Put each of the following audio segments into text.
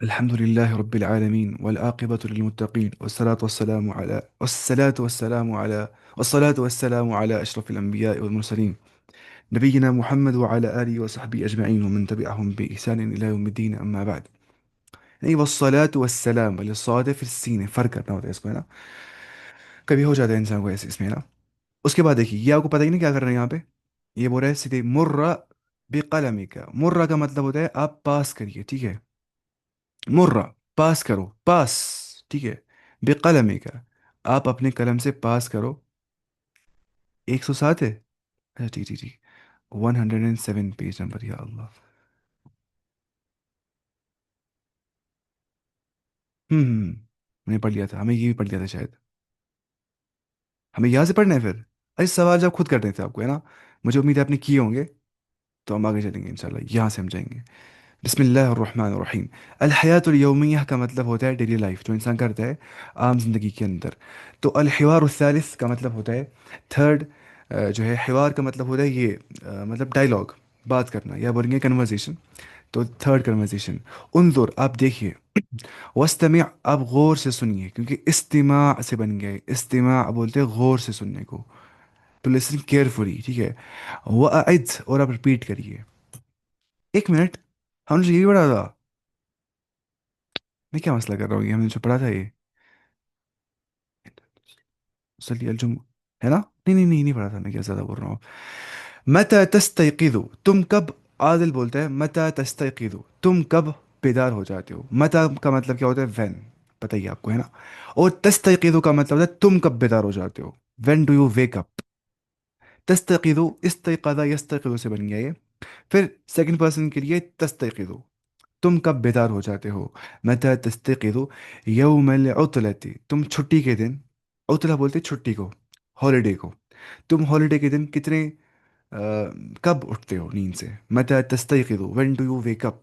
الحمد لله رب العالمين والعاقبة للمتقين والصلاة والسلام على أشرف الأنبياء والمرسلين نبينا محمد وعلى آله وصحبه أجمعين ومن تبعهم بإحسان إلى يوم الدين أما بعد. नहीं والصلاة والسلام वाले सौदे फिर सीने फर्क करना होता है इसमें ना. कभी हो जाता है इंसान को ऐसे इसमें ना. उसके बाद देखिए ये आपको पता ही नहीं क्या कर रहे हैं यहाँ पे. ये बोल रहा है सीधे मुर्रा बेकलमी का. मुर्रा का मतलब होता है आप पास करिए, ठीक है. मुर्रा पास करो, पास, ठीक है. बेकलमी का आप अपने कलम से पास करो. 107 है. अच्छा ठीक ठीक ठीक. 107 पेज नंबर, या अल्लाह. मैंने पढ़ लिया था, हमें ये भी पढ़ लिया था शायद. हमें यहाँ से पढ़ना है फिर. अरे सवाल जब खुद करने थे आपको, है ना. मुझे उम्मीद है आपने किए होंगे. तो हम आगे चलेंगे इंशाल्लाह, यहाँ से हम जाएंगे. बिस्मिल्लाहिर्रहमानिर्रहीम. अल हयातुल यौमिय्या का मतलब होता है डेली लाइफ, जो इंसान करता है आम जिंदगी के अंदर. तो अल हिवार सालिस का मतलब होता है थर्ड. जो है हिवार का मतलब होता है ये मतलब डायलॉग, बात करना, या बोलेंगे कन्वर्सेशन. तो थर्ड कन्वर्सेशन. उन्जुर आप देखिए. वस्तमिअ आप गौर से सुनिए, क्योंकि इस्तिमा से बन गया है. इस्तिमा बोलते हैं गौर से सुनने को. तो लिसन केयरफुली, ठीक है. वअइद और आप रिपीट करिए. एक मिनट. हमने जो यही पढ़ा था. मैं क्या मसला कर रहा हूँ, ये हमने जो पढ़ा था ये. सल्ली अल जुम, है ना. नहीं नहीं नहीं नहीं पढ़ा था, मैं क्या ज़्यादा बोल रहा हूँ. मता तस्तयक़िज़ु तुम कब. आदिल बोलता है मता तस्तयक़िज़ु तुम कब बेदार हो जाते हो. मता का मतलब क्या होता है, व्हेन. बताइए आपको, है ना. और तस्तयक़िज़ु का मतलब होता है तुम कब बेदार हो जाते हो. When do you wake up. तस्तयक़िज़ु इस्तयक़ज़ा यस्तयक़िज़ु से बन गया ये. फिर सेकंड पर्सन के लिए तस्तयक़िज़ु, तुम कब बेदार हो जाते हो. मता तस्तयक़िज़ु यौमल उतलती तुम छुट्टी के दिन. उतला बोलते छुट्टी को, हॉलीडे को. तुम हॉलीडे के दिन कितने कब उठते हो नींद से. मता तस्तयक़िज़ु when do you wake up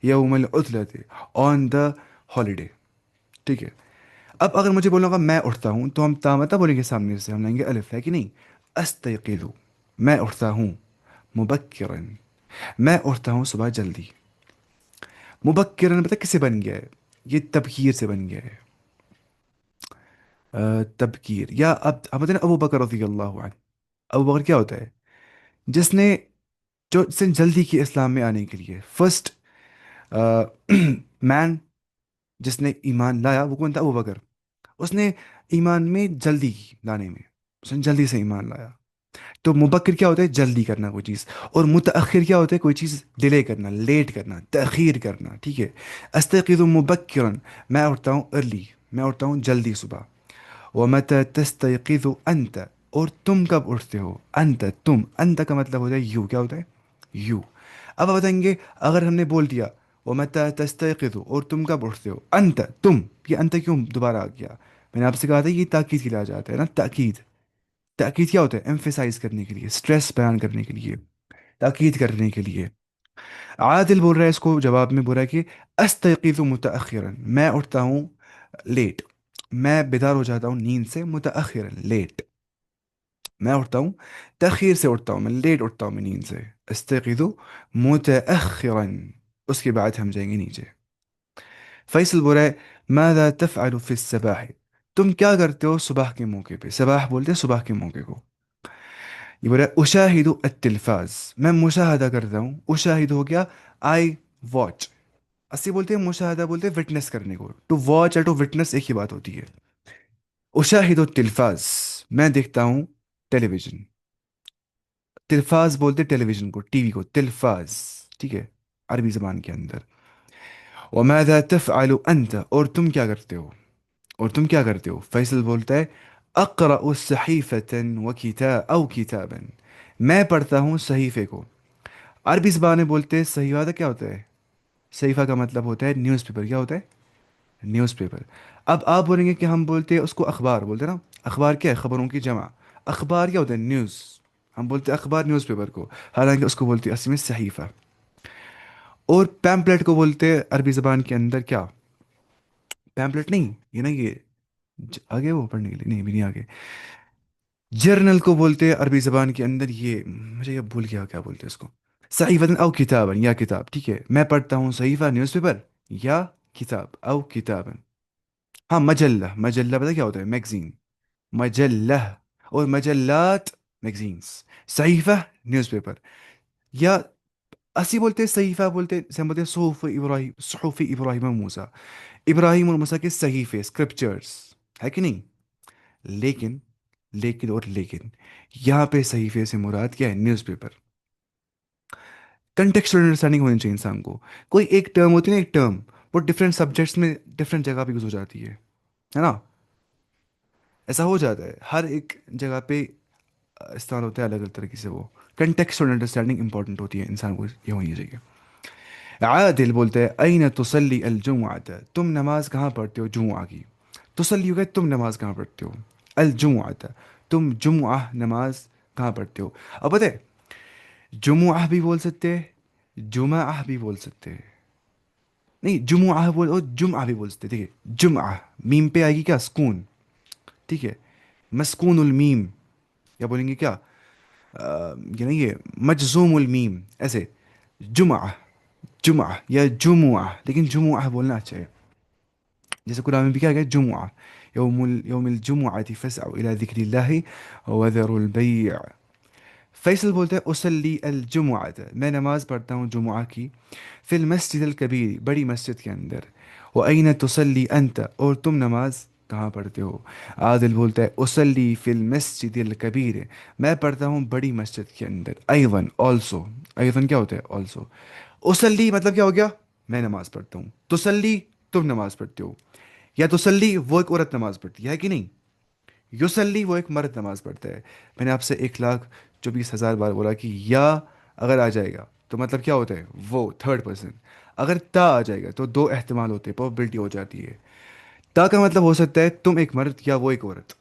यौमल उतलती ऑन द हॉलीडे. ठीक है. अब अगर मुझे बोलना होगा मैं उठता हूँ, तो हम तामता बोलेंगे सामने से, हम लेंगे अलिफ, है कि नहीं. अस्तयक़िज़ु मैं उठता हूँ. मुबक्किरन मैं उठता हूँ सुबह जल्दी. मुबक्किरन पता किससे बन गया है. ये तबकीर से बन गया है. तबकीर, या अब हम बताते हैं ना अबू बकर रज़ी अल्लाह अन्हु. अबू बकर क्या होता है, जिसने जो जिसने जल्दी की इस्लाम में आने के लिए फर्स्ट मैन जिसने ईमान लाया, वो कौन था, अबू बकर. उसने ईमान में जल्दी की लाने में, उसने जल्दी से ईमान लाया. तो मुबक्किर क्या होता है, जल्दी करना कोई चीज़. और मुतअखिर क्या होता है, कोई चीज़ डिले करना, लेट करना, तअखीर करना, ठीक है. अस्तयक़िज़ु मुबक्किरन मैं उठता हूँ अर्ली, मैं उठता हूँ जल्दी सुबह. वमतى तस्तयक़िज़ु अंत और तुम कब उठते हो. अंत तुम, अंत का मतलब होता है यू. क्या होता है, यू. अब आप बताएंगे अगर हमने बोल दिया वमतى तस्तयक़िज़ु और तुम कब उठते हो अंत तुम, ये अंत क्यों दोबारा आ गया. मैंने आपसे कहा था ये ताकीद के लिए आ जाता है ना, ताकीद. ताकीद क्या होता है, एम्फेसाइज करने के लिए, स्ट्रेस बयान करने के लिए, ताकीद करने के लिए. आदिल बोल रहा है इसको जवाब में, बोल रहा है कि अस्तयक़िज़ु मुतअखिरन मैं उठता हूँ लेट. मैं बेदार हो जाता हूँ नींद से, मुतअखिरन लेट. मैं उठता हूँ तखीर से, उठता हूँ मैं लेट, उठता हूँ मैं नींद से. अस्तयक़िज़ु मुतअखिरन. उसके बाद हम जाएंगे नीचे. फैसल बोल रहा है माज़ा तफ़अलु फ़िस सबाह तुम क्या करते हो सुबह के मौके पे. सबाह बोलते हैं सुबह के मौके को. ये बोल रहा है उशाहिदु अत्तिलफाज मैं मुशाहदा करता हूँ. उशाहिद हो गया आई वॉच. अस्सी बोलते हैं मुशाहदा बोलते हैं विटनेस करने को. टू वॉच या टू विटनेस एक ही बात होती है. उशाहिदु तिलफाज मैं देखता हूँ टेलीविजन. तिलफाज बोलते हैं टेलीविजन को, टीवी को, तिलफाज. ठीक है, अरबी जबान के अंदर. वमादा तफ़अलु अंत और तुम क्या करते हो. और तुम क्या करते हो. फैसल बोलता है अक़रअ सहीफ़तन व किताब औ किताबन मैं पढ़ता हूँ सहीफ़े को. अरबी ज़बान में बोलते हैं सहीफ़ा क्या होता है. सहीफ़ा का मतलब होता है न्यूज़पेपर. क्या होता है, न्यूज़पेपर. अब आप बोलेंगे कि हम बोलते हैं उसको अखबार बोलते हैं ना. अखबार क्या है, खबरों की जमा. अखबार क्या होता है, न्यूज़. हम बोलते हैं अखबार न्यूज़पेपर को, हालांकि उसको बोलते हैं असल में सहीफ़ा. और पैम्पलेट को बोलते हैं अरबी ज़बान के अंदर क्या. पैम्पलेट नहीं, ये ना ये आगे वो पढ़ने के लिए नहीं, भी नहीं आगे. जर्नल को बोलते हैं अरबी ज़बान के अंदर ये, मुझे ये भूल गया क्या बोलते हैं उसको. सहीफ़तन औ किताबन या किताब. ठीक है, मैं पढ़ता हूँ सहीफ़ा न्यूज़पेपर या किताब أو किताबन. हाँ मजल्ला, मजल्ला पता क्या होता है? मैगजीन. मजल्ला. और मजल्लात मैगजीन्स. सहीफा न्यूज़पेपर. या असी बोलते हैं सहीफा, बोलते हैं से, हम बोलते हैं सुहूफ इब्राहिम और मूसा. इब्राहिम और मूसा के सहीफे, स्क्रिप्चर्स, है कि नहीं? लेकिन, लेकिन यहाँ पे सहीफे से मुराद क्या है? न्यूज़पेपर. कंटेक्चुअल अंडरस्टैंडिंग होनी चाहिए इंसान को. कोई एक टर्म होती है ना, एक टर्म, वो डिफरेंट सब्जेक्ट्स में डिफरेंट जगह पे यूज हो जाती है ना? ऐसा हो जाता है हर एक जगह पे. इस्तेमाल होता है अलग अलग तरीके से. वो कंटेक्चुअल अंडरस्टैंडिंग इंपॉर्टेंट होती है इंसान को, ये होनी चाहिए. आदिल बोलते हैं अईन तुसल्ली अल जुमुअत, तुम नमाज कहाँ पढ़ते हो जुमुआ की? तुसल्ली हो गया तुम नमाज कहाँ पढ़ते हो. अल जुमुअत, तुम जुमुआ नमाज कहाँ पढ़ते हो? अब पता है, जुमुआ भी बोल सकते हैं, जुमा भी बोल सकते हैं. नहीं, जुमुआ बोल और जुमा भी बोल सकते हैं. ठीक है, जुमा मीम पे आएगी क्या? सुकून. ठीक है, मस्कूनुल मीम. या बोलेंगे क्या? ये नहीं है, मजजूमुल मीम, ऐसे. जुमा, जुमा या जुमुआ, लेकिन जुमुआ बोलना अच्छा है. जैसे कुरान में भी क्या गया? जुमुआ, यौमुल जुमुअति फस्अउ इला ज़िक्रिल्लाहि वज़रुल बैअ. फैसल बोलते हैं उसल्ली अल जुमुअत, मैं नमाज पढ़ता हूँ जुमुआ की, फिल मस्जिद अल कबीर, बड़ी मस्जिद के अंदर. व अईन तुसल्ली अंत, और तुम नमाज कहाँ पढ़ते हो? आदिल बोलता है उसल्ली फिल मस्जिद अल कबीर, मैं पढ़ता हूँ बड़ी मस्जिद के अंदर. अयवन ऑल्सो. अयवन क्या होता है? ऑल्सो. उसल्ली मतलब क्या हो गया? मैं नमाज पढ़ता हूँ. तुसल्ली तुम नमाज पढ़ते हो. या तुसल्ली वो एक औरत नमाज पढ़ती है कि नहीं? युसल्ली वो एक मर्द नमाज पढ़ता है. मैंने आपसे 1,24,000 बार बोला कि या अगर आ जाएगा तो मतलब क्या होता है? वो थर्ड पर्सन. अगर ता आ जाएगा तो दो एहतमाल होते हैं, प्रोबेबिलिटी हो जाती है. ता का मतलब हो सकता है तुम एक मर्द या वो एक औरत.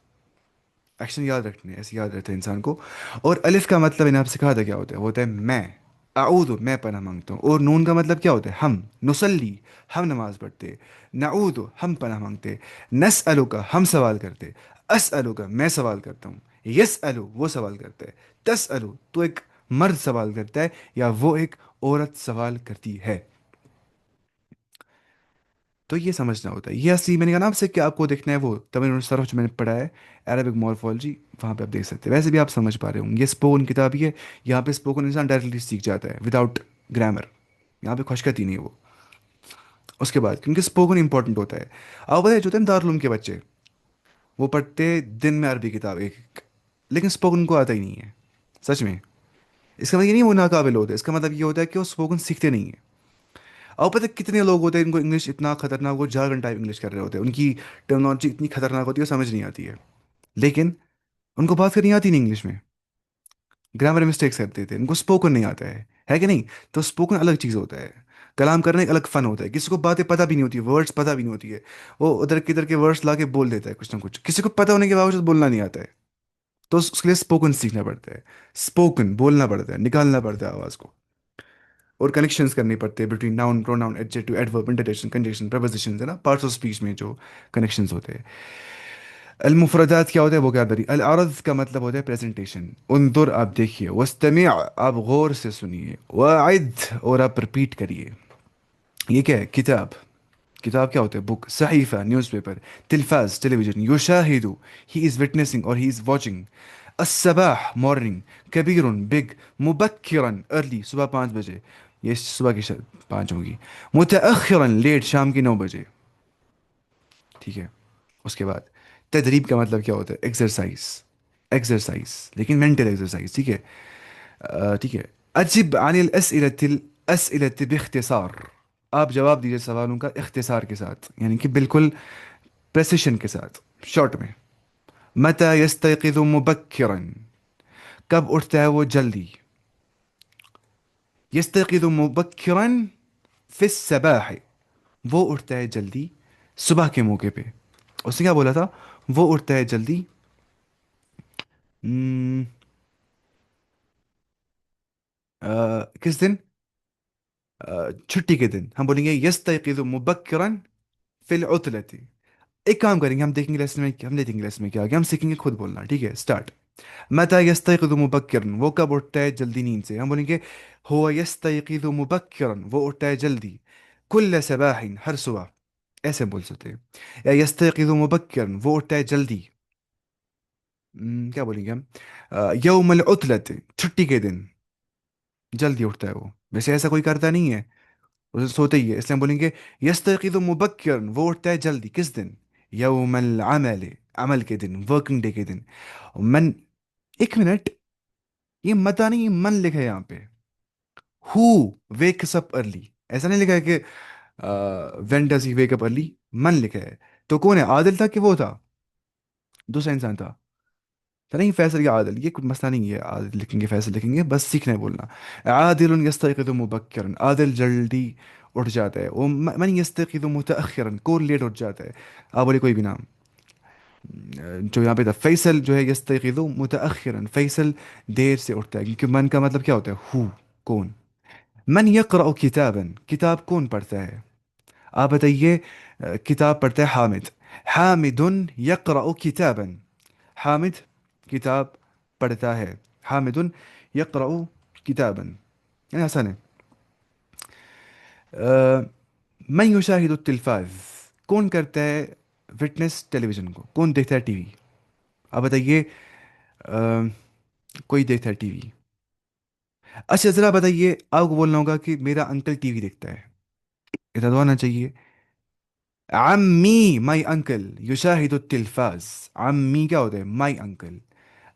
एक्शन याद रखने, ऐसे याद रहता है इंसान को. और अलिफ का मतलब मैंने आपसे कहा था क्या होता है? वो होता है मैं. आऊदु मैं पनाह मांगता हूँ. और नून का मतलब क्या होता है? हम. नुसल्ली हम नमाज पढ़ते. नऊदु हम पनाह मांगते. नस का हम सवाल करते. अस का मैं सवाल करता हूँ. यस वो सवाल करता है. तस तो एक मर्द सवाल करता है या वो एक औरत सवाल करती है. तो ये समझना होता है. ये असली मैंने कहा ना आपसे कि आपको देखना है वो तमिल सरफ जो मैंने पढ़ा है, अरबिक मॉर्फोलॉजी, वहाँ पे आप देख सकते हैं. वैसे भी आप समझ पा रहे होंगे, ये स्पोकन किताब ही है. यहाँ पे स्पोकन इंसान डायरेक्टली सीख जाता है विदाउट ग्रामर. यहाँ पे खुशखती नहीं है वो. उसके बाद क्योंकि स्पोकन इंपॉर्टेंट होता है. अब पता है जो होते हैं ना दारुल के बच्चे, वो पढ़ते दिन में अरबी किताब एक एक, लेकिन स्पोकन उनको आता ही नहीं है. सच में. इसका मतलब ये नहीं वो नाकाबिल होते, इसका मतलब ये होता है कि वो स्पोकन सीखते नहीं है. और पता है कितने लोग होते हैं इनको इंग्लिश इतना खतरनाक, वो जारगन टाइप इंग्लिश कर रहे होते हैं, उनकी टर्मिनोलॉजी इतनी खतरनाक होती है वो समझ नहीं आती है. लेकिन उनको बात करनी आती नहीं इंग्लिश में. ग्रामर मिस्टेक्स करते थे, उनको स्पोकन नहीं आता है कि नहीं? तो स्पोकन अलग चीज़ होता है. कलाम करना एक अलग फन होता है. किसी को बातें पता भी नहीं होती, वर्ड्स पता भी नहीं होती है, वो उधर किधर के वर्ड्स ला के बोल देता है कुछ ना कुछ. किसी को पता होने के बावजूद बोलना नहीं आता है. तो उसके लिए स्पोकन सीखना पड़ता है. स्पोकन बोलना पड़ता है, निकालना पड़ता है आवाज़ को. और कनेक्शंस करने पड़ते हैं between noun, pronoun, adjective, adverb, interjection, conjunction, preposition, है ना, पार्ट्स ऑफ स्पीच में जो कनेक्शंस होते हैं. अलमुफरदात क्या होता है? वोकैबलरी. अल अर्ज का मतलब होता है प्रेजेंटेशन. उनदुर आप देखिए, वस्तमी आप गौर से सुनिए, वाइद और आप रिपीट करिए. ये क्या है? किताब. किताब क्या होता है? बुक. सहीफा न्यूज़पेपर. तिलफाज टेलीविजन. युशाहिदु ही इज विटनेसिंग और ही इज वॉचिंग. अस्सबाह मॉर्निंग. कबीरुन बिग. मुबक्किरन अर्ली सुबह 5 बजे. ये सुबह की 5 होगी. मुतअखिरन लेट शाम की 9 बजे. ठीक है. उसके बाद तदरीब का मतलब क्या होता है? एक्सरसाइज. एक्सरसाइज लेकिन मेंटल एक्सरसाइज. ठीक है. ठीक है. अजिब अनिल अस्इलतिल अस्इलति बिख्तिसार, आप जवाब दीजिए सवालों का इख्तिसार के साथ, यानी कि बिल्कुल प्रेसिशन के साथ, शॉर्ट में. मता यस्तयक़िज़ु मुबक्किरन, कब उठता है वो जल्दी? यस्तयक़िज़ु मुबक्किरन फिस सबाह, वो उठता है जल्दी सुबह के मौके पे. उसने क्या बोला था? वो उठता है जल्दी. हम्म, किस दिन? छुट्टी के दिन. हम बोलेंगे यस्तयक़िज़ु मुबक्किरन फिल उतलती. एक काम करेंगे, हम देखेंगे लेसन में, हम देखेंगे लेसन में क्या आ गया, हम सीखेंगे खुद बोलना. ठीक है, स्टार्ट. मता यस्तयक़िज़ु मुबक्किरन, वो कब उठता है जल्दी नींद से? हम बोलेंगे हुवा यस्तयक़िज़ु मुबक्किरन, वो उठता है जल्दी. कुल्ल सबाहिन, हर सुबह. ऐसे बोल सकते हैं। या यस्तयक़िज़ु मुबक्किरन, वो उठता है जल्दी। क्या बोलेंगे हम? यौमल उतलत, छुट्टी के दिन जल्दी उठता है वो। वैसे ऐसा कोई करता नहीं है, उसे सोते ही है, इसलिए हम बोलेंगे यस्तयक़िज़ु मुबक्किरन, वो उठता है जल्दी किस दिन? यौमल अमल, अमल के दिन, वर्किंग डे के दिन। मन, एक मिनट, ये मता नहीं, ये मन लिखा है यहाँ पे। हु वेक्स अप अर्ली, ऐसा नहीं लिखा है कि when does he wake up early. मन लिखा है। तो कौन है, आदिल था कि वो था, दूसरा इंसान था? तो नहीं, फैसल या आदिल, ये कुछ मसला नहीं है, आदिल लिखेंगे फैसल लिखेंगे, बस सीखना है बोलना। आदिल यस्तयक़िज़ु मुबक्किरन, आदिल जल्दी उठ जाता है। वो मन यस्तयक़िज़ु मुतअख्खिरन, को लेट उठ जाता है। आप बोले कोई भी नाम। जो यहाँ पे था फैसल, जो है यस्तयक़िज़ु मुतअख्खिरन, फैसल देर से उठता है, क्योंकि मन का मतलब क्या होता है? हु, कौन। मन यक़रअ किताबन, किताब कौन पढ़ता है? आप बताइए। किताब पढ़ता है हामिद। हामिदुन यक़रअ किताबन, हामिद किताब पढ़ता है। हामिदुन यक़रअ किताबन, يعني आसान है। अ, मैं युशाहिदु तिल्फाज, कौन करता है विटनेस टेलीविजन को, कौन देखता है टीवी? आप बताइए। कोई देखता है टीवी। अच्छा ज़रा बताइए, आपको बोलना होगा कि मेरा अंकल टीवी देखता है, इतना तो आना चाहिए। अम्मी, माई अंकल, युशाहिदु तिल्फाज। अम्मी क्या होता है? My uncle.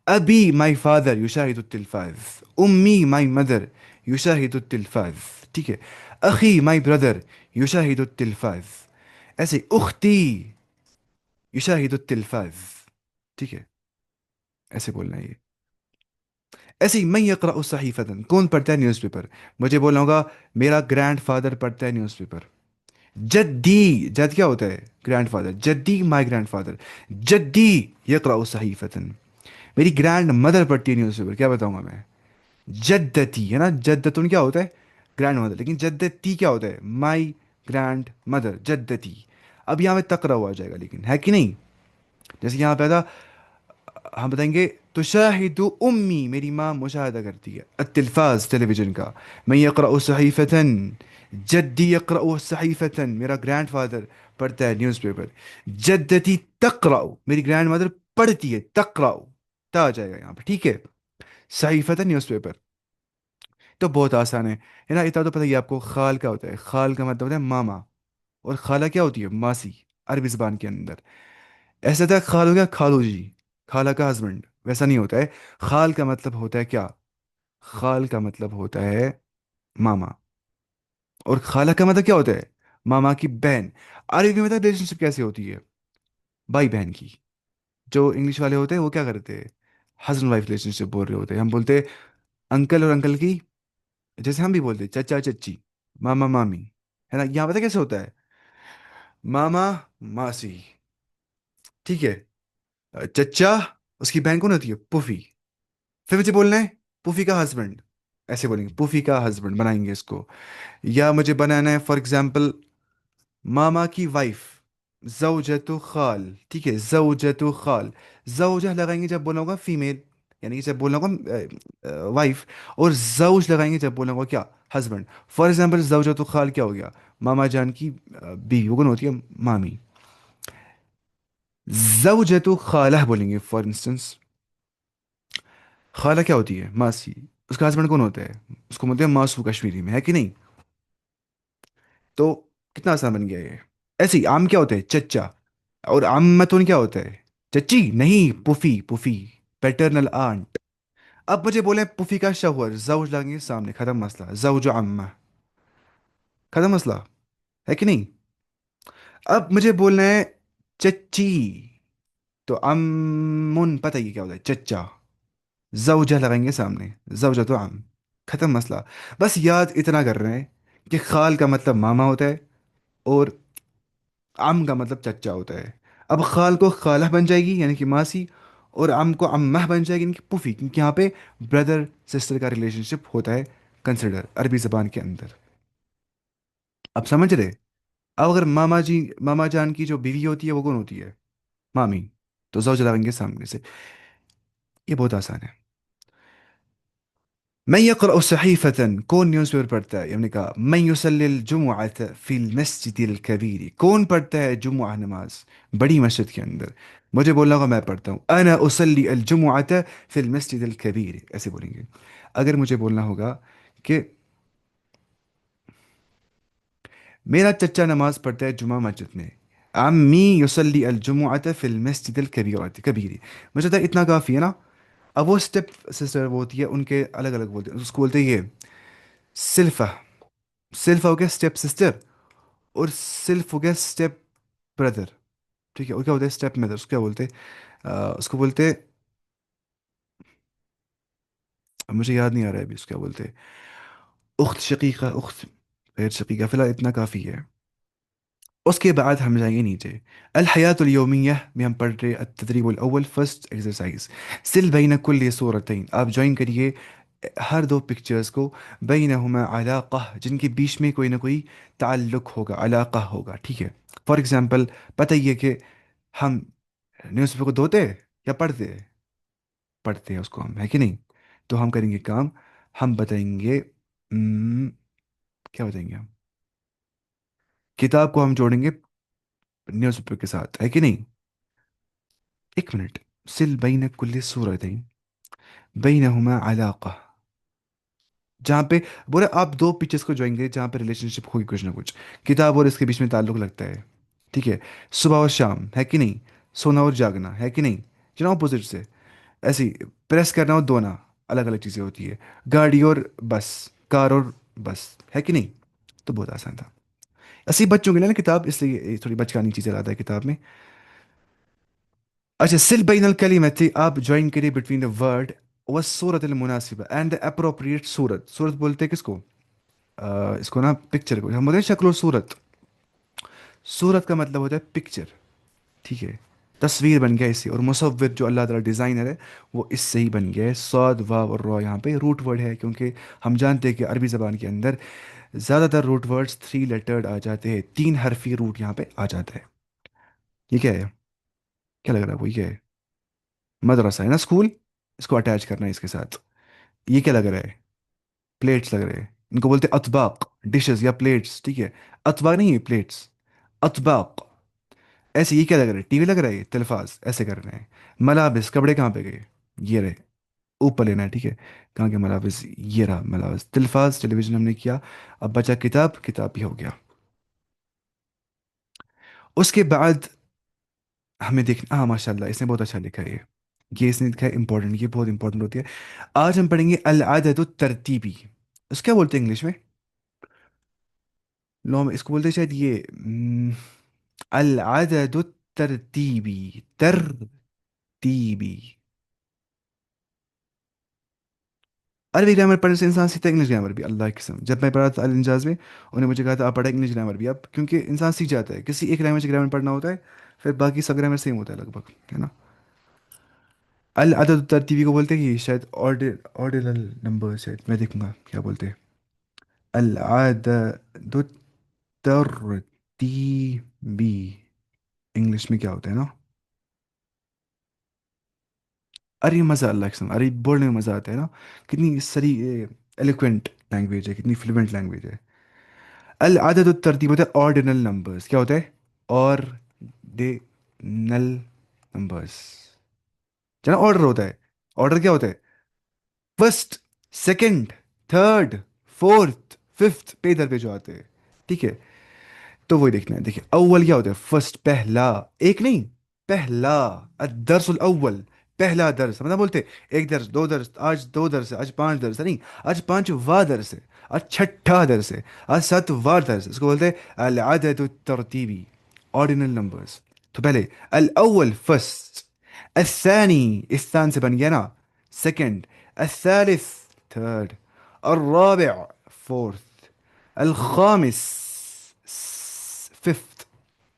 अबी, माई फादर, युशाहिदु तिल्फाज। उम्मी, माई मदर, युशाहिदु तिल्फाज। ठीक है। अखी, माई ब्रदर, युशाहिदु तिल्फाज। ऐसे उख्ती युशाहिदु तिल्फाज। ठीक है, ऐसे बोलना है ये। ऐसे ही मैं यक़रअ सहीफ़तन, कौन पढ़ता है न्यूज़पेपर? मुझे बोलना होगा मेरा ग्रैंड फादर पढ़ता है न्यूज़पेपर। जद्दी, जद क्या होता है? Grandfather. जद्दी, माई ग्रैंड फादर। जद्दी यक़रअ सहीफ़तन, मेरी ग्रैंड मदर पढ़ती है न्यूज़पेपर। क्या बताऊंगा मैं? जद्दती है ना, जद्दतुन क्या होता है? Grandmother. लेकिन जद्दती क्या होता है? माई ग्रैंड मदर, जद्दती। अब यहाँ पे तकरा हुआ जाएगा, लेकिन है कि नहीं? जैसे यहाँ पे था, हम बताएंगे तुशाहिदु उम्मी, मेरी माँ मुशाहिदा करती है अतिल्फाज, टेलीविजन का। मैं यक़रअ सहीफ़तन, जद्दी यक़रअ सहीफ़तन, मेरा ग्रैंड फादर पढ़ता है न्यूज़पेपर। जद्दती तक़रअ, मेरी ग्रैंड मदर पढ़ती है, तक़रअ, ता आ जाएगा यहाँ पे, ठीक है। सहीफ़तन न्यूज़पेपर, तो बहुत आसान है ना? इतना तो पता ही है आपको। खाल का होता है, खाल का मतलब होता है मामा, और खाला क्या होती है? मासी, अरबी ज़बान के अंदर। ऐसा था, खाल हो गया खालू जी, खाला का हस्बैंड, वैसा नहीं होता है। खाल का मतलब होता है क्या? खाल का मतलब होता है मामा। और खाला का मतलब क्या होता है? मामा की बहन। अरबी में मतलब रिलेशनशिप कैसे होती है? भाई बहन की। जो इंग्लिश वाले होते हैं वो क्या करते हैं? हस्बैंड वाइफ रिलेशनशिप बोल रहे होते हैं। हम बोलते हैं अंकल और अंकल की, जैसे हम भी बोलते हैं चचा चच्ची, मामा मामी, है ना? यहाँ पता कैसे होता है? मामा, मासी, ठीक है। चचा, उसकी बहन कौन होती है? पुफी। फिर मुझे बोलना है पुफी का हस्बैंड, ऐसे बोलेंगे पुफी का हस्बैंड बनाएंगे इसको। या मुझे बनाना है फॉर एग्जाम्पल मामा की वाइफ, जौजतु खाल, ठीक है, जौजतु खाल। जौजा लगाएंगे जब बोलना होगा फीमेल, यानी कि जब बोलना होगा वाइफ। और जौज लगाएंगे जब बोलना होगा क्या? हस्बैंड। फॉर एग्जाम्पल जौजतु खाल क्या हो गया? मामा जान की बीवी, वो कौन होती है? मामी। जौजतु खाला बोलेंगे फॉर इंस्टेंस। खाला क्या होती है? मासी। उसका हस्बैंड कौन होता है? उसको बोलते हैं मासू कश्मीरी में, है कि नहीं? तो कितना आसान बन गया ये। ऐसे ही आम क्या होता है? चच्चा। और अम्मतुन क्या होता है? चच्ची नहीं, पुफी, पुफी, पैटर्नल आंट। अब मुझे बोले पुफी का शौहर, जौज लगेंगे सामने, खत्म मसला, जौज अम्मा, खत्म मसला, है कि नहीं? अब मुझे बोलना है चच्ची, तो अम्मुन, पता ही है क्या होता है? चच्चा। जौजा लगाएंगे सामने, जौजा तो अम, खत्म मसला। बस याद इतना कर रहे हैं कि खाल का मतलब मामा होता है, और आम का मतलब चच्चा होता है। अब खाल को खाला बन जाएगी यानी कि मासी, और आम को अम्मा बन जाएगी यानी कि पुफी, क्योंकि यहाँ पे ब्रदर सिस्टर का रिलेशनशिप होता है कंसिडर अरबी ज़बान के अंदर। अब समझ रहे? अब अगर मामा जी, मामा जान की जो बीवी होती है वो कौन होती है? मामी। तो जौ जलाएंगे सामने से। ये बहुत आसान है। من يقرأ صحيفة کون نیوز پیپر پڑھتا ہے؟ ہم نے کہا من يصلي الجمعة في المسجد الكبير، کون پڑھتا ہے جمعہ نماز بڑی مسجد کے اندر؟ مجھے بولنا ہوگا میں پڑھتا ہوں، انا اصلي الجمعة في المسجد الكبير، ایسے بولیں گے. اگر مجھے بولنا ہوگا کہ میرا چچا نماز پڑھتا ہے جمعہ مسجد میں، عمی یصلی الجمعة فی المسجد الکبیر، مجھے لگتا ہے اتنا کافی ہے نا. اب وہ اسٹیپ سسٹر وہ ہوتی ہے ان کے الگ الگ بولتے ہیں، اس کو بولتے ہیں یہ سلفہ. سلفہ ہو گیا اسٹیپ سسٹر، اور سلف ہو گیا اسٹیپ بردر. ٹھیک ہے، اور کیا ہوتا ہے اسٹیپ مدر، اس کو کیا بولتے ہیں؟ اس کو بولتے، اب مجھے یاد نہیں آ رہا ہے ابھی اس کو کیا بولتے ہیں. اخت شقیقہ، اخت غیر شقیقہ، فی الحال اتنا کافی ہے. اس کے بعد ہم جائیں گے نیچے. الحیات الیومیہ میں ہم پڑھ رہے التدریب الاول فرسٹ ایکسرسائز. سل بین کل صورتین، آپ جوائن کریے ہر دو پکچرز کو. بینہما علاقہ، جن کے بیچ میں کوئی نہ کوئی تعلق ہوگا، علاقہ ہوگا. ٹھیک ہے، فار ایگزامپل پتہ یہ کہ ہم نیوز پیپر کو دھوتے یا پڑھتے؟ پڑھتے ہیں اس کو ہم، ہے کہ نہیں؟ تو ہم کریں گے کام، ہم بتائیں گے کیا بتائیں گے ہم؟ کتاب کو ہم جوڑیں گے نیوز پیپر کے ساتھ، ہے کہ نہیں؟ ایک منٹ. سل بین کل صورتین بینہما علاقہ، جہاں پہ بولے آپ دو پکچرس کو جوائن کریں جہاں پہ ریلیشن شپ ہوگی کچھ نہ کچھ، کتاب اور اس کے بیچ میں تعلق لگتا ہے. ٹھیک ہے، صبح اور شام، ہے کہ نہیں؟ سونا اور جاگنا، ہے کہ نہیں؟ جناب اپوزٹ سے ایسے ہی پریس کرنا اور دھونا الگ الگ چیزیں ہوتی ہے. گاڑی اور بس، کار اور بس، ہے کہ نہیں؟ تو بہت آسان تھا. ایسے ہی بچوں کے لیے نا کتاب، اس لیے یہ تھوڑی بچکانی چیزیں لاتا ہے کتاب میں. اچھا، سل بین الکلمت، آپ جوائن کریے بٹوین دا ورڈ والصورت المناسبہ اینڈ دا اپروپریٹ صورت. صورت بولتے ہیں کس کو؟ اس کو نا پکچر کو، ہم بولتے ہیں شکل و صورت. صورت کا مطلب ہوتا ہے پکچر. ٹھیک ہے، تصویر بن گیا اس سے، اور مصور جو اللہ تعالیٰ ڈیزائنر ہے وہ اس سے ہی بن گیا ہے. صاد واو اور را یہاں پہ روٹ ورڈ ہے، کیونکہ ہم جانتے ہیں کہ عربی زبان کے اندر زیادہ تر روٹ ورڈز 3 لیٹرڈ آ جاتے ہیں، 3 حرفی روٹ یہاں پہ آ جاتا ہے. یہ کیا ہے؟ کیا لگ رہا ہے وہ؟ یہ کیا ہے؟ مدرسہ ہے نا، اسکول. اس کو اٹیچ کرنا ہے اس کے ساتھ. یہ کیا لگ رہا ہے؟ پلیٹس لگ رہے ہیں. ان کو بولتے ہیں اطباق، ڈشز یا پلیٹس. ٹھیک ہے، اطباق نہیں ہے، پلیٹس، اطباق. ایسے یہ کیا لگ رہا ہے؟ ٹی وی لگ رہا ہے، یہ تلفاظ ایسے کر رہے ہیں. ملابس، کپڑے کہاں پہ گئے؟ یہ رہے، اوپر لینا ہے. ٹھیک ہے، کہاں کے ملابس؟ یہ رہا ملابس. تلفاظ ٹیلی ویژن ہم نے کیا. اب بچا کتاب، کتاب بھی ہو گیا. اس کے بعد ہمیں دیکھنا، ہاں ماشاء اللہ اس نے بہت اچھا لکھا ہے یہ اس نے لکھا ہے امپورٹنٹ، یہ بہت امپورٹنٹ ہوتی ہے. آج ہم پڑھیں گے العدد الترتیبی. اس کیا بولتے ہیں انگلش میں؟ لو اس کو بولتے ہیں شاید یہ العدد الترتیبی، ترتیبی. عربی گرامر پڑھنے سے انسان سیکھتا ہے انگلش گرامر بھی. اللہ کی قسم، جب میں پڑھا تھا الانجاز میں انہوں نے مجھے کہا تھا آپ پڑھیں انگلش گرامر بھی. اب کیونکہ انسان سیکھ جاتا ہے، کسی ایک لینگویج گرامر پڑھنا ہوتا ہے پھر باقی سب گرامر سیم ہوتا ہے لگ بھگ، ہے نا. العدد الترتیبی کو بولتے ہیں کہ شاید آرڈینل نمبر، شاید میں دیکھوں گا کیا بولتے ہیں. العدد الترتیبی انگلش میں کیا ہوتا ہے نا؟ ارے مزہ، اللہ قسم، ارے بولنے میں مزہ آتا ہے نا. کتنی سری ایلیکوینٹ لینگویج ہے، کتنی فلوئنٹ لینگویج ہے. العدد الترتیب ہوتا ہے آرڈینل نمبرز. کیا ہوتا ہے؟ Ordinal numbers. جنا آرڈر ہوتا ہے. آرڈر کیا ہوتا ہے؟ First, second, third, fourth, fifth پہ ادھر پہ جو آتے ہیں. ٹھیک ہے، تو وہی دیکھنا ہے. دیکھیں اول کیا ہوتا ہے؟ فرسٹ، پہلا. ایک نہیں، پہلا. الدرس الاول، پہلا درس. مطلب بولتے ایک درس، دو درس، آج 2 درس ہے، آج 5 درس ہے. نہیں، آج 5واں درس ہے، آج 6ٹھا درس ہے، آج 7واں درس ہے. اس کو بولتے ہیں العدد الترتیبی، آرڈینل نمبرز. تو پہلے الاول فرسٹ، الثانی الثان سے بن گیا نا سیکنڈ، الثالث تھرڈ، الرابع فورتھ، الخامس ففتھ.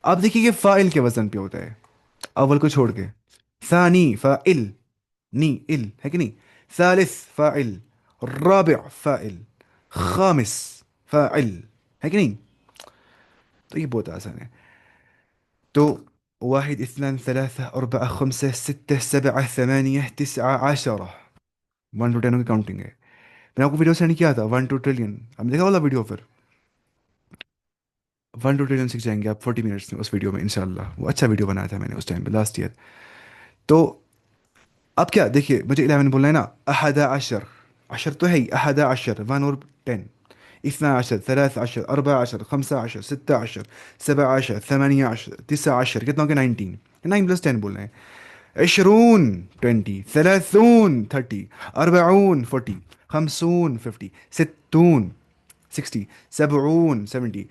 آپ دیکھیے کہ فائل کے وزن پہ ہوتا ہے اول کو چھوڑ کے. ثانی فاعل، نی ال، ہے کہ نہیں؟ ثالث فاعل، رابع فاعل، خامس فاعل، ہے کہ نہیں؟ تو یہ بہت آسان ہے. تو واحد اثنان ثلاثة أربعة خمسة ستة سبعة ثمانية تسعة عشرة، 1 to 10 کی کاؤنٹنگ ہے. मैंने आपको वीडियो सेंड किया था 1 to 1 ट्रिलियन, आपने देखा वाला वीडियो फिर? 1 to 1 ट्रिलियन सीख जाएंगे आप 40 मिनट्स में उस वीडियो में इंशाल्लाह। वो अच्छा वीडियो बनाया था मैंने उस टाइम पे लास्ट ईयर। तो अब क्या देखिए, मुझे 11 बोलना है ना। अहदा अशर, अशर तो है ही, अहदा अशर 1 और 10। اثنا عشر ثلاث عشر أربعة عشر خمسة عشر ستة عشر سبعة عشر ثمانية عشر تسعة عشر، كتنا हो गया 19؟ 9 प्लस 10 बोल रहे हैं। 20 20 30 30 40 40 50 50 60 60 70 70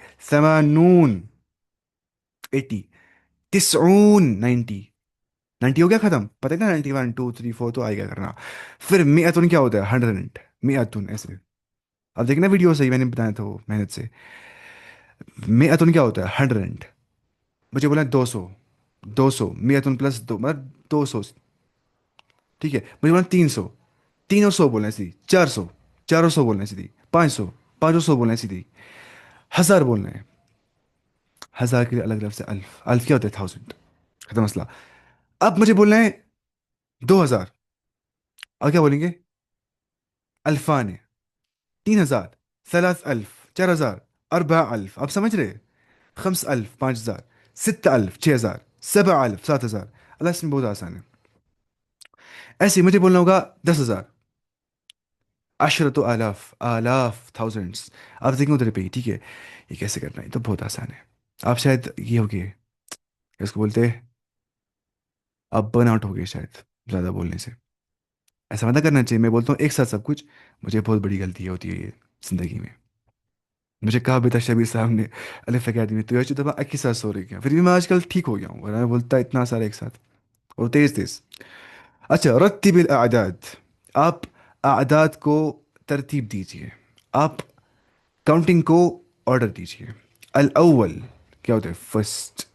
80 80 90 90 90 हो गया खत्म। पता है ना 91 2 3 4 तो आएगा करना। फिर मियातुन क्या होता है? 100। मियातुन ऐसे। अब देखना वीडियो सही मैंने बताया था वो मेहनत से। मियातुन क्या होता है? 100। मुझे बोला 200। 200 मियातुन प्लस दो मतलब 200। ठीक है, मुझे बोला 300। 300 बोलना है सीधी। 400। 400 बोलना है सीधी। 500। 500 बोलना है सीधी। 1000 बोलना है। 1000 के लिए अलग लफ्ज है अल्फ। अल्फ क्या होता है? 1000। खत्म मसला। अब मुझे बोलना है 2000। अब क्या बोलेंगे? अल्फान है। 3000। 3000। 4000। 4000। आप समझ रहे? 5000। 5000। 6000। 6000। 7000। 7000। अल्लाह इसमें बहुत आसान है। ऐसे ही मुझे बोलना होगा 10,000। अशरत आलाफ, आलाफ थाउजेंड्स। आप देखेंगे उधर पे ही, ठीक है। ये कैसे करना है? तो बहुत आसान है। आप शायद ये हो गए, इसको बोलते हैं, आप बर्न आउट हो गए शायद ज़्यादा बोलने से। ऐसा मत करना चाहिए। मैं बोलता हूँ एक साथ सब कुछ। मुझे बहुत बड़ी गलती होती है ये ज़िंदगी में। मुझे कहा भी था शबीर साहब ने अलिफ अकेडमी, तो ये दफ़ा एक ही साथ सो रही क्या, फिर भी मैं आजकल ठीक हो गया हूँ, वरना मैं बोलता इतना सारा एक साथ और तेज तेज। अच्छा, रत्तिबिल आदाद। आप आदाद को तरतीब दीजिए। आप काउंटिंग को ऑर्डर दीजिए। अल अव्वल क्या होता है? फर्स्ट।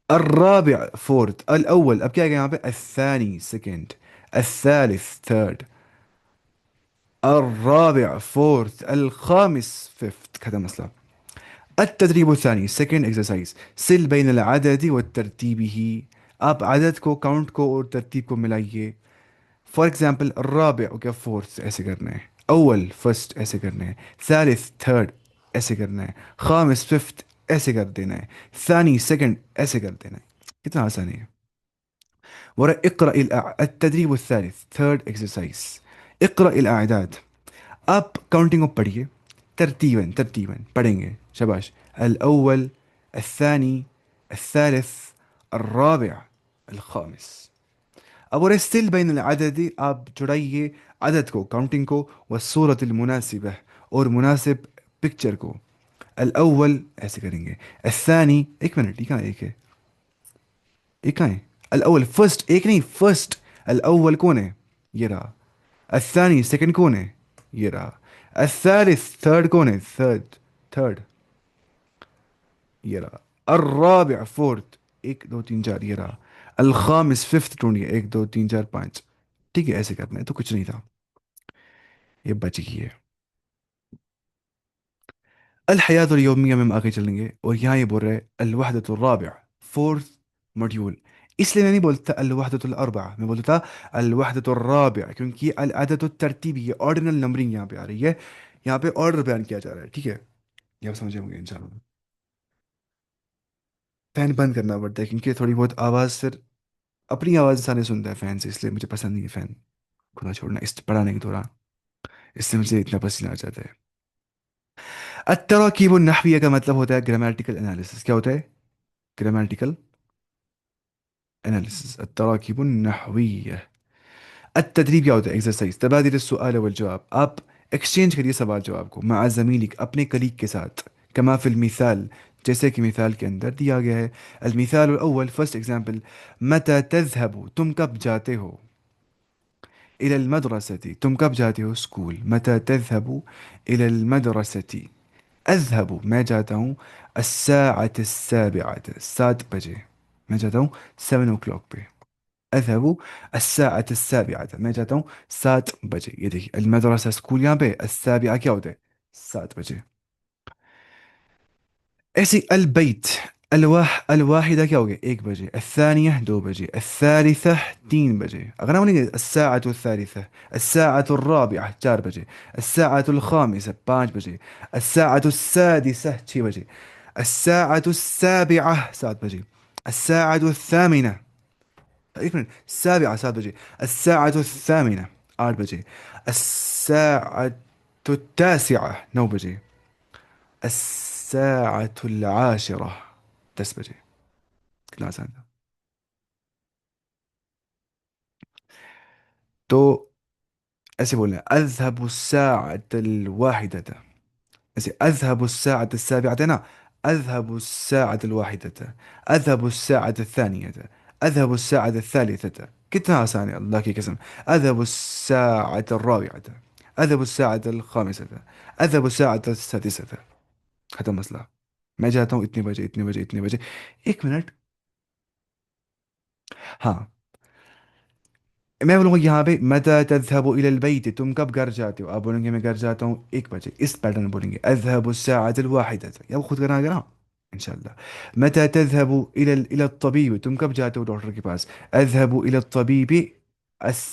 الرابع फोर्थ। الأول अब क्या है यहाँ पे? الثاني सेकंड। الثالث थर्ड। الرابع फोर्थ। الخامس فيفث، खत्म मसला। التدريب الثاني सेकंड एक्सरसाइज। सिल بين العدد وترتيبه। आप عدد को काउंट को और तरतीब को मिलाइए। फॉर एग्जाम्पल الرابع हो गया फोर्थ ऐसे करना है। अव्वल फर्स्ट ऐसे करना है। ثالث थर्ड ऐसे करना है। खामिस फिफ्थ ऐसे कर देना है। ثاني सेकंड ऐसे कर देना है। कितना आसान है। ورا اقرأ التدريب الثالث third exercise. اقرأ الأعداد. आप काउंटिंग को पढ़िए ترتيبا ترتيبا पढ़ेंगे शाबाश। الأول الثاني الثالث الرابع الخامس। अब और स्टिल بين العدد आप जुड़ाइए عدد को काउंटिंग को والصورة المناسبة और मुनासिब पिक्चर को। الأول ऐसे करेंगे। الثاني एक मिनट, ये कहाँ एक है? ये कहाँ है? الأول फर्स्ट एक नहीं, फर्स्ट। الأول कौन है? ये रहा। الثاني सेकंड कौन है? ये रहा। الثالث थर्ड कौन है? थर्ड। थर्ड ये रहा। الرابع फोर्थ। एक दो तीन चार ये रहा। الخامس फिफ्थ ढूंढिए, एक दो तीन चार पाँच। ठीक है, ऐसे करना है तो कुछ नहीं था। ये बच गई है। الحياة اليومية में हम आगे चलेंगे और यहाँ ये बोल रहे हैं الوحدة الرابع फोर्थ मॉड्यूल। इसलिए मैं नहीं बोलता الوحدة الأربعة، मैं बोलता الوحدة الرابع क्योंकि العدد الترتيبي ये ऑर्डिनल नंबरिंग यहाँ पे आ रही है। यहाँ पे ऑर्डर बयान किया जा रहा है, ठीक है। ये आप समझे होंगे इंशाल्लाह। फैन बंद करना पड़ता है क्योंकि थोड़ी बहुत आवाज़ फिर अपनी आवाज़ इंसान नहीं सुनता है फैन से, इसलिए मुझे पसंद नहीं है फैन खुला छोड़ना इस पढ़ाने के दौरान। इससे मुझे इतना पसीना आ जाता है। التراكيب النحوية का मतलब होता है ग्रामेटिकल एनालिसिस। क्या होता है? Grammatical analysis التراكيب النحوية। التدريب क्या होता है? एक्सरसाइज तबादल السؤال والجواب। आप एक्सचेंज करिए सवाल जवाब को مع زميلك अपने कलीग के साथ। كما في المثال जैसे कि मिसाल के अंदर दिया गया है। المثال الأول फर्स्ट एग्जाम्पल। متى تذهب तुम कब जाते हो؟ إلى المدرسة तुम कब जाते हो स्कूल؟ متى تذهب إلى المدرسة؟ أذهب मैं जाता हूँ الساعة السابعة 7 बजे। मैं जाता हूँ 7 o'clock पे। أذهب الساعة السابعة मैं जाता हूँ 7 बजे। ये देखिए المدرسة स्कूल यहाँ पे السابعة क्या होता है? 7 बजे। ऐसे البيت الواحدة क्या हो गया 1 बजे, الثانية 2 बजे, الثالثة 3 बजे. अगर हम बोलेंगे الساعة الثالثة, الساعة الرابعة 4 बजे, الساعة الخامسة 5 बजे, الساعة السادسة 6 बजे, الساعة السابعة 7 बजे, الساعة الثامنة, एक मिनट, السابعة 7 बजे, الساعة الثامنة 8 बजे, الساعة التاسعة 9 बजे, الساعة العاشرة 10 बजे. कितना आसान था. तो ऐसे बोलना है أذهب الساعة الواحدة, ऐसे أذهب الساعة السابعة ना, أذهب الساعة الواحدة, أذهب الساعة الثانية, أذهب الساعة الثالثة. कितना आसान है अल्लाह की कसम. أذهب الساعة الرابعة, أذهب الساعة الخامسة, أذهب الساعة السادسة. खत्म मसला. मैं जाता हूँ इतने बजे इतने बजे इतने बजे. 1 मिनट. हाँ, मैं बोलूँगा यहाँ पे मता तज़हबु इलल बैत, तुम कब घर जाते हो. आप बोलेंगे मैं घर जाता हूँ 1 बजे. इस पैटर्न में बोलेंगे अज़हबु अस्साअतल वाहिदत, या वो खुद करना आएगा ना इंशाल्लाह. मता तज़हबु इलल तबीब, तुम कब जाते हो डॉक्टर के पास. अज़हबु इलल तबीबी,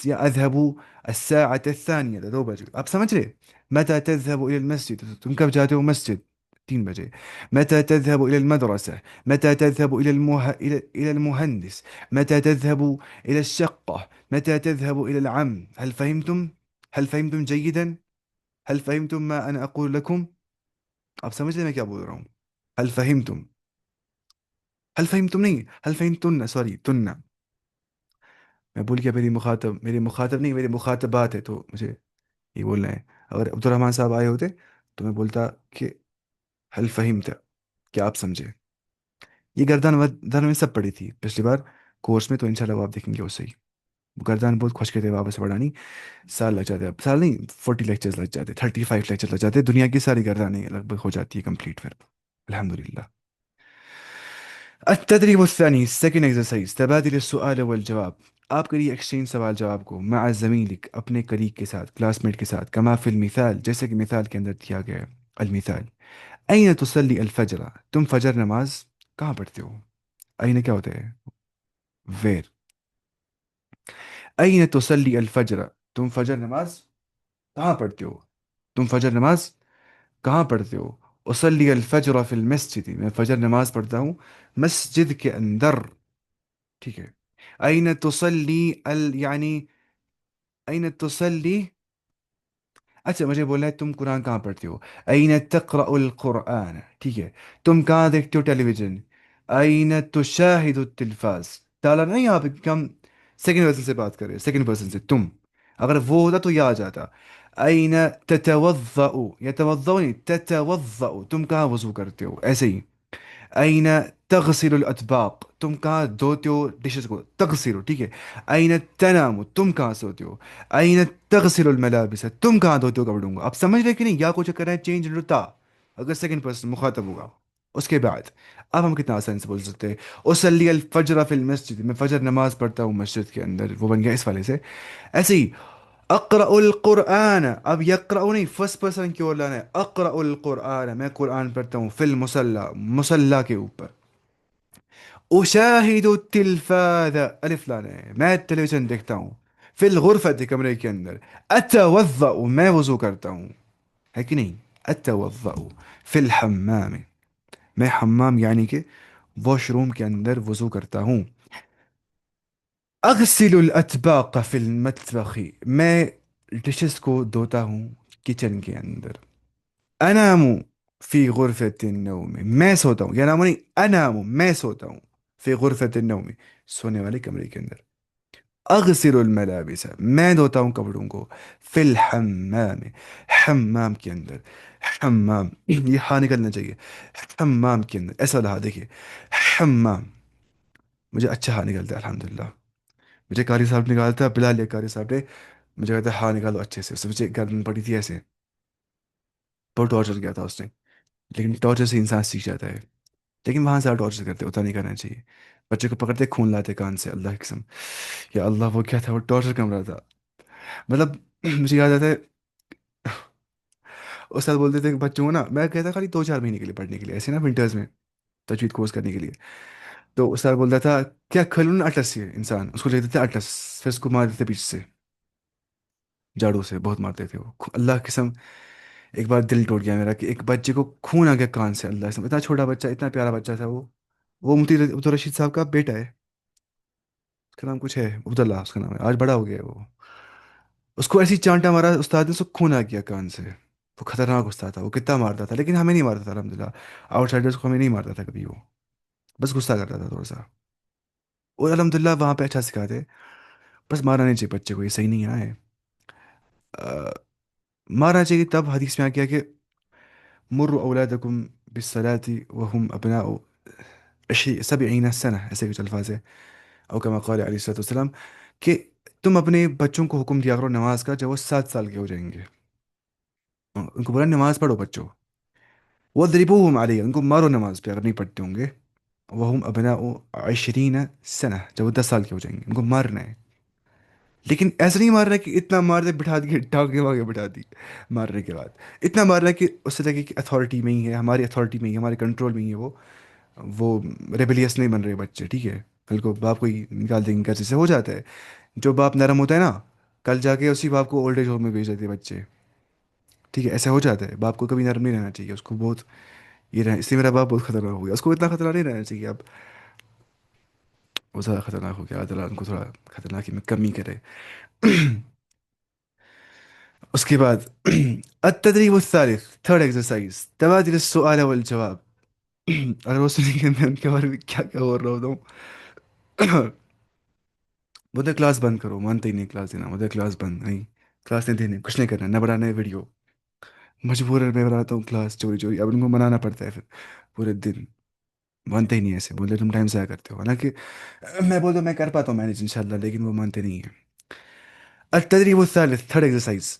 या अज़हबु अस्साअत الثانية 2 बजे. आप समझ रहे. मता तज़हबु इलल मस्जिद, तुम कब जाते हो मस्जिद. 3 बजे. متى تذهب إلى المدرسة. متى تذهب إلى المهندس. متى تذهب إلى الشقة. متى تذهب إلى العم. هل فهمتم؟ هل فهمتم جيدا؟ هل فهمتم ما أنا أقول لكم؟ अब समझ रहे मैं क्या बोल रहा हूँ. هل فهمتم. هل فهمتم नहीं, هل فهمتن, सॉरी तुन्ना. मैं भूल गया, मेरी मुखातब नहीं, मेरी मुखातबात है, तो मुझे ये बोलना है. अगर अब्दुलरहमान साहब आए होते तो मैं बोलता कि हल फहिमत, क्या आप समझे. ये गर्दन वर्दन में सब पड़ी थी पिछली बार कोर्स में, तो इंशाल्लाह वो आप देखेंगे उससे ही. वो गर्दन बहुत खुश के थे वापस पढ़ानी. साल लग जाते, अब साल नहीं 40 लेक्चर्स लग जाते, 35 लेक्चर लग जाते, दुनिया की सारी गर्दानें लगभग हो जाती है कंप्लीट फिर. अल्हम्दुलिल्लाह. التدريب الثاني, सेकंड एक्सरसाइज, तबादल السؤال والجواب. आप करिए एक्सचेंज सवाल जवाब को मع ज़मीलिक, अपने कलीग के साथ, क्लासमेट के साथ, कमा फिल मिसाल, जैसे कि मिसाल के अंदर दिया गया है. अलमिसाल, अयन तुसल्ली अलफजर, तुम फजर नमाज कहाँ पढ़ते हो. अयन क्या होता है, वेर. अयन तुसल्ली अलफजर, तुम फजर नमाज कहाँ पढ़ते हो. तुम फजर नमाज कहाँ पढ़ते हो. उसल्ली अलफजर फिल मस्जिद, मैं फजर नमाज पढ़ता हूँ मस्जिद के अंदर. ठीक है. अयन तुसल्ली अल यानी अयन तुसल्ली. अच्छा, मुझे बोला है तुम कुरान कहाँ पढ़ते हो. अयन तक़रउल कुरान. ठीक है. तुम कहाँ देखते हो टेलीविजन. अयन तुशाहिदु तिलफाज. ताला नहीं, यहाँ पे हम सेकंड पर्सन से बात कर रहे हैं, सेकंड पर्सन से तुम. अगर वो होता तो यह आ जाता. अयन ततवज़अु, या तवज़अु नहीं, ततवज़अु, तुम कहाँ वजू करते हो, ऐसे ही. अयन तगसिलुल अतबाक, तुम कहाँ धोते हो डिशेस को, तगसिलु. ठीक है. अयन तनामु, तुम कहाँ सोते हो. अयन तगसिलुल मलाबिस, तुम कहाँ धोते हो कपड़ों को. आप समझ रहे कि नहीं, या कुछ करना है चेंज रुता, अगर सेकंड पर्सन मुखातब होगा. उसके बाद अब हम कितना आसानी से बोल सकते हैं. उसल्ली अल फजर फिल मस्जिद, मैं फजर नमाज पढ़ता हूँ मस्जिद के अंदर, वो बन गया इस वाले से. ऐसे ही अक़रउल कुरआन, अब यक़रउ नहीं, फर्स्ट पर्सन की ओर लाना है. अक़रउल कुरआन, मैं कुरान पढ़ता हूँ, फिल मुसल्ला, मुसल्ला के ऊपर. उशाहिदु तिलफाज़, अलिफ लाना है, मैं टेलीविजन देखता हूँ. फिल गुरफत, कमरे के अंदर. अतवज़अु, मैं वजू करता हूँ, है कि नहीं. अतवज़अु फिल हम्माम, मैं हम्माम यानी कि वॉशरूम के अंदर वजू करता हूँ. अगसिलुल अतबाक़ फिल मत्बख़ी, मैं डिशेस को धोता हूँ किचन के अंदर. अनामु फी गुरफतिन नौम, मैं सोता हूँ, या नामो नहीं, अनामु, मैं सोता हूँ, फी गुरफतिन नौम, सोने वाले कमरे के अंदर. अगसिलुल मलाबिस, मैं धोता हूँ कपड़ों को, फिल हम्माम, हम्माम के अंदर. हम्माम, ये हाँ निकलना चाहिए. हम्माम के अंदर ऐसा रहा, देखिए. हम्माम, मुझे अच्छा हाँ निकलता है अल्हम्दुलिल्लाह. मुझे कारी साहब निकालता, बिलाल ये कारी साहब ने मुझे कहता हाँ निकालो अच्छे से, उससे मुझे गर्दन पड़ी थी ऐसे. बहुत टॉर्चर किया था उसने. लेकिन टॉर्चर से इंसान सीख जाता है. लेकिन वहां से टॉर्चर करते, उतना नहीं करना चाहिए. बच्चे को पकड़ते खून लाते कान से, अल्लाह की कसम. या अल्लाह, वो क्या था, वो टॉर्चर कर रहा था. मतलब मुझे याद आता है, उस साल बोलते थे कि बच्चों को ना, मैं कहता खाली 2-4 महीने के लिए पढ़ने के लिए ऐसे ना विंटर्स में. تجوید کورس کرنے کے لیے. تو استاد بولتا تھا کیا کھلون اٹس یہ انسان، اس کو لے دیتے اٹس، پھر اس کو مار دیتے پیچھے سے جاڑو سے، بہت مارتے تھے وہ. اللہ کی قسم ایک بار دل ٹوٹ گیا میرا کہ ایک بچے کو خون آ گیا کان سے. اللہ کی قسم اتنا چھوٹا بچہ، اتنا پیارا بچہ تھا وہ مفتی عبد الرشید صاحب کا بیٹا ہے. اس کا نام کچھ ہے، عبداللہ اس کا نام ہے، آج بڑا ہو گیا ہے وہ. اس کو ایسی چانٹا مارا استاد نے، اس کو خون آ گیا کان سے. وہ خطرناک استاد تھا، وہ کتنا مارتا تھا لیکن ہمیں نہیں مارتا تھا الحمد للہ. آؤٹ سائڈرس کو ہمیں نہیں مارتا تھا کبھی وہ، بس غصہ کرتا تھا تھوڑا سا. اور الحمد للہ وہاں پہ اچھا سکھاتے. بس مارنا نہیں چاہیے بچے کو، یہ صحیح نہیں ہے نا یہ. آ، مارنا چاہیے تب حدیث میں آ گیا کہ مروا اولادکم بالصلاة وهم ابناء 70 سنة، ایسے کچھ الفاظ ہے. او کما قال علیہ الصلوۃ والسلام کہ تم اپنے بچوں کو حکم دیا کرو نماز کا جب وہ 7 سال کے ہو جائیں گے. ان کو بولا نماز پڑھو بچوں. وَاضْرِبُوهُمْ عَلَيْهَا، ان کو مارو نماز پہ اگر نہیں پڑھتے ہوں گے. وَهُمْ أَبْنَاءُ 20 سنة، جب وہ 10 سال کے ہو جائیں گے ان کو مارنا ہے. لیکن ایسا نہیں مار رہا کہ اتنا مار دے بٹھا دیے ٹانگے واگے بٹھا دی مارنے کے بعد. اتنا مار رہا ہے کہ اس سے لگے کہ اتھارٹی میں ہی ہے، ہماری اتھارٹی میں ہی ہے، ہمارے کنٹرول میں ہی ہے وہ ریبیلیس نہیں بن رہے بچے. ٹھیک ہے، کل کو باپ کو ہی نکال دیں گے گھر سے. ہو جاتا ہے جو باپ نرم ہوتا ہے نا، کل جا کے اسی باپ کو اولڈ ایج ہوم میں بھیج دیتے ہیں بچے. ٹھیک ہے، ایسا ہو جاتا ہے. باپ کو کبھی نرم نہیں رہنا چاہیے، اس کو بہت یہ رہنا. اس لیے میرا باپ بہت خطرناک ہو گیا، اس کو اتنا خطرہ نہیں رہنا چاہیے اب. وہ زیادہ خطرناک ہو گیا، اللہ تعالیٰ ان کو تھوڑا خطرناکی میں کمی کرے. اس کے بعد التدریب الثالث، تھرڈ ایکسرسائز، تبادل السؤال والجواب. اگر وہ سنیں گے میں ان کے بارے میں کیا کیا بول رہا ہوں. بولتے کلاس بند کرو، مانتے ہی نہیں کلاس دینا. بولتے کلاس بند نہیں، کلاس نہیں دینے، کچھ نہیں کرنا، نہ بنانا ہے ویڈیو. مجبور میں بناتا ہوں کلاس چوری چوری. اب ان کو منانا پڑتا ہے پھر پورے دن. مانتے ہی نہیں ایسے، بولتے تم ٹائم ضائع کرتے ہو. حالانکہ میں بولتا ہوں میں کر پاتا ہوں مینیج ان شاء اللہ، لیکن وہ مانتے نہیں ہیں. التدریب الثالث، تھرڈ ایکسرسائز.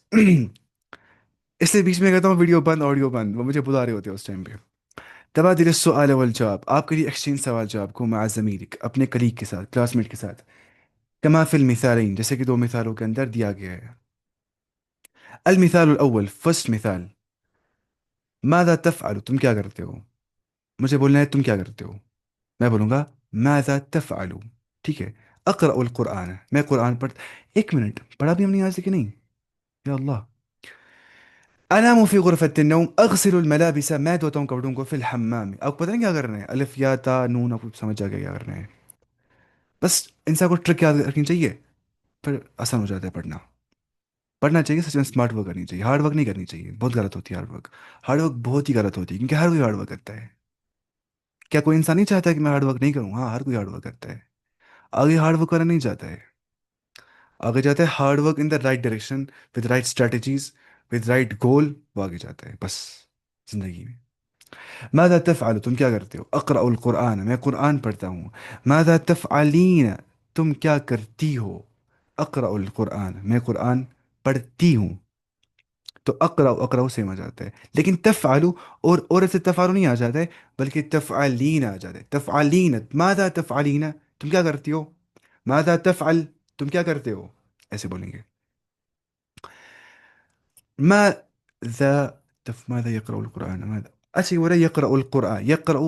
اس لیے بیچ میں کہتا ہوں ویڈیو بند، آڈیو بند، وہ مجھے بلا رہے ہوتے ہیں اس ٹائم پہ. تبادل السؤال والجواب، آپ کے لیے ایکسچینج سوال جواب کو مع زمیلک، اپنے کلیگ کے ساتھ، کلاس میٹ کے ساتھ. کما فی المثالین، جیسے کہ دو مثالوں کے اندر دیا گیا ہے. المثال الاول، فرسٹ مثال، ماذا تفعل، تم کیا کرتے ہو. مجھے بولنا ہے تم کیا کرتے ہو. میں بولوں گا ماذا تفعل. ٹھیک ہے. اقرأ القرآن، میں قرآن پڑھ. ایک منٹ، پڑھا بھی ہم نے یہاں سے کہ نہیں؟ یا اللہ. انام فی غرفۃ النوم اغسل الملابس، میں دھوتا ہوں کپڑوں کو فی الحمام. آپ کو پتہ نہیں کیا کرنا ہے، الف یا تا نون، آپ کو سمجھ آ گیا کیا کرنا ہے. بس انسان کو ٹرک یاد رکھنی چاہیے، پھر آسان ہو جاتا ہے پڑھنا. پڑھنا چاہیے سچ میں، اسمارٹ ورک کرنی چاہیے، ہارڈ ورک نہیں کرنی چاہیے. بہت غلط ہوتی ہے ہارڈ ورک. ہارڈ ورک بہت ہی غلط ہوتی ہے کیونکہ ہر کوئی ہارڈ ورک کرتا ہے. کیا کوئی انسان نہیں چاہتا کہ میں ہارڈ ورک نہیں کروں؟ ہاں، ہر کوئی ہارڈ ورک کرتا ہے. آگے ہارڈ ورک کرنا نہیں چاہتا ہے. آگے جاتا ہے hard work in the right direction, with right strategies, with right goal. وہ آگے جاتا ہے بس زندگی میں. ماذا تفعل، تم کیا کرتے ہو. اقرأ القرآن، میں قرآن پڑھتا ہوں. ماذا تفعلین، تم کیا کرتی ہو. اقرأ القرآن، میں قرآن پڑھتی ہوں. تو اقرأ اقرأ سیم آ جاتا ہے. لیکن تفعلو اور ایسے تفعلو نہیں آ جاتا ہے، بلکہ تفعلین آ جاتا ہے. تفعلین، ماذا تفعلین، تم کیا کرتی ہو. ماذا تفعل، تم کیا کرتے ہو، ایسے بولیں گے. ماذا ماذا يقرأ القرآن، ماذا. اچھا ولا يقرأ القرآن، يقرأ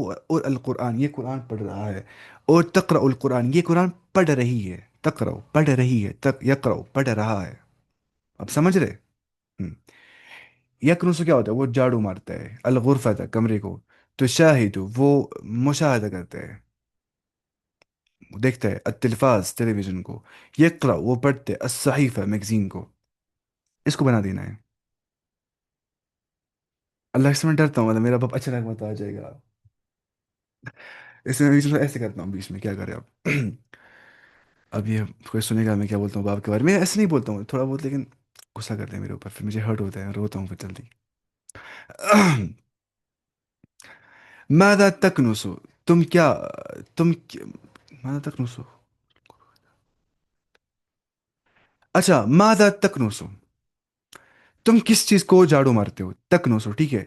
القرآن، یہ قرآن پڑھ رہا ہے. اور تقرأ القرآن، یہ قرآن پڑھ رہی ہے. تقرأ پڑھ رہی ہے، يقرأ پڑھ رہا ہے. اب سمجھ رہے. ہم. یکنوس کیا ہوتا ہے، وہ جھاڑو مارتا ہے. الغرفہ، کمرے کو. تو شاہد، وہ مشاہدہ کرتا ہے، وہ دیکھتا ہے. التلفاز، ٹیلی ویژن کو. یقرأ، وہ پڑھتے. الصحیفہ، میگزین کو. اس کو بنا دینا ہے. اللہ سے میں ڈرتا ہوں، میرا باپ اچانک مت آ جائے گا. اس میں بیچ میں ایسے کرتا ہوں، بیچ میں کیا کرے اب. اب یہ کوئی سنے گا میں کیا بولتا ہوں باپ کے بارے میں. ایسے نہیں بولتا ہوں تھوڑا بہت، لیکن غصہ کرتے ہیں میرے اوپر، پھر مجھے ہرٹ ہوتا ہے، روتا ہوں پھر جلدی. ماذا تکنسو، تم کیا، ماذا تکنسو. اچھا ماذا تکنسو، تم کس چیز کو جھاڑو مارتے ہو. تکنسو، ٹھیک ہے.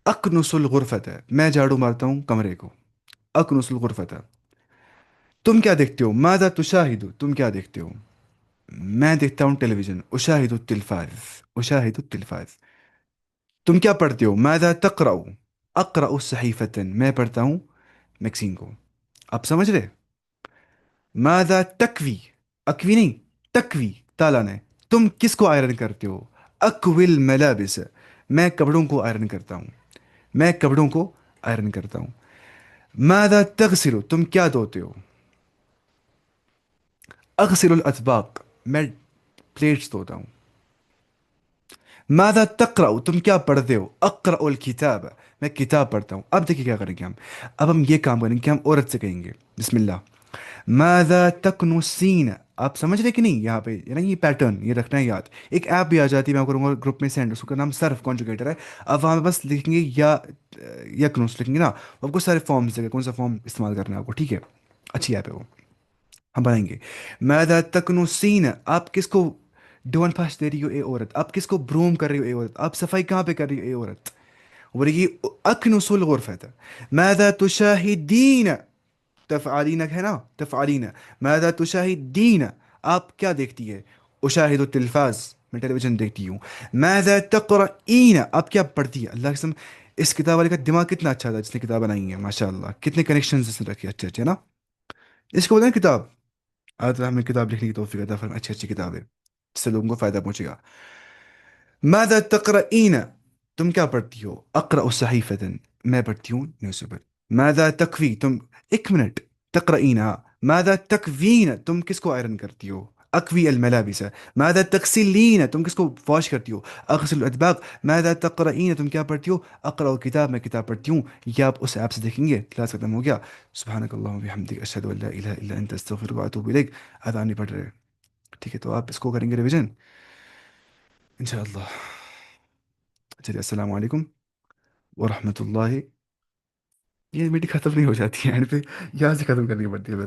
اکنس الغرفت ہے، میں جھاڑو مارتا ہوں کمرے کو. اکنس الغرفت. تم کیا دیکھتے ہو. ماذا تشاہد، تم کیا دیکھتے ہو. میں دیکھتا ہوں ٹیلی ویژن. اشاہد التلفاز، اشاہد التلفاز. تم کیا پڑھتے ہو. ماذا تقرأ، اقرأ صحیفۃ، میں پڑھتا ہوں मैक्सीन को। आप समझ रहे? मादा तकवी, अकवी नहीं, तकवी, ताला ने, तुम किसको आयरन करते हो? अक्विल मलाबिस, मैं कपड़ों को आयरन करता हूँ, मैं कपड़ों को आयरन करता हूँ। मादा तगसिलो, तुम क्या धोते हो? अगसिल अतबाक, मैं प्लेट्स धोता हूँ। मादा तकराउ, तुम क्या पढ़ते हो? अक्रा किताब, मैं किताब पढ़ता हूँ। अब देखिए क्या करेंगे हम। अब हम ये काम करेंगे कि हम औरत से कहेंगे, बिस्मिल्लाह, मादा तकनुसीन। आप समझ रहे कि नहीं? यहाँ पे ये ना, ये पैटर्न ये रखना है याद। एक ऐप भी आ जाती है, मैं करूँगा ग्रुप में सेंड, उसका नाम सर्फ कॉन्जुगेटर है। अब वहाँ पे बस लिखेंगे या यकनुस लिखेंगे ना, वो आपको सारे फॉर्म्स देगा, कौन सा फॉर्म इस्तेमाल करना है आपको, ठीक है? अच्छी ऐप है वो, हम बनाएंगे। मादा तकनुसीन, आप किसको ड्योन फास्ट दे रही हो ए औरत? आप किसको ब्रूम कर रही हो ए औरत? आप सफाई कहाँ पे कर रही हो ए औरत? ورقي أكنس الغرفة. ماذا تشاهدين؟ تفعلين هنا، تفعلين. ماذا تشاهدين؟ آپ کیا دیکھتی ہے؟ اشاہد التلفاز، میں ٹیلی ویژن دیکھتی ہوں. ماذا تقرؤین؟ آپ کیا پڑھتی ہے؟ اللہ کی قسم، اس کتاب والے کا دماغ کتنا اچھا تھا جس نے کتاب بنائی ہے، ماشاء اللہ کتنے کنیکشنز اس نے رکھے اچھے اچھے نا. اس کو بتائیں کتاب، اللہ تعالیٰ ہمیں کتاب لکھنے کی توفیق عطا فرمائے، اچھی اچھی کتابیں جس سے لوگوں کو فائدہ پہنچے گا. ماذا تقرؤین؟ تم کیا پڑھتی ہو؟ اقرأ صحیفة، میں پڑھتی ہوں نیوز پیپر. ماذا تکوی؟ تم، ایک منٹ، تقرؤین ہاں. ماذا تکوین؟ تم کس کو آئرن کرتی ہو؟ اکوی الملابس. ماذا تغسلین؟ تم کس کو واش کرتی ہو؟ اغسل الاطباق. ماذا تقرؤین؟ تم کیا پڑھتی ہو؟ اقرأ کتاب، میں کتاب پڑھتی ہوں. یہ آپ اس ایپ سے دیکھیں گے. کلاس ختم ہو گیا. سبحانک اللہم و بحمدک، اشہد ان لا الہ الا انت، استغفرک و اتوب الیک. اذان نہیں پڑھ رہے، ٹھیک ہے؟ تو آپ اس کو کریں گے ریویژن انشاءاللہ. چلیے، السلام علیکم ورحمۃ اللہ. یہ میٹنگ ختم نہیں ہو جاتی ہے اینڈ پہ، یہاں سے ختم کرنی پڑتی ہے پھر.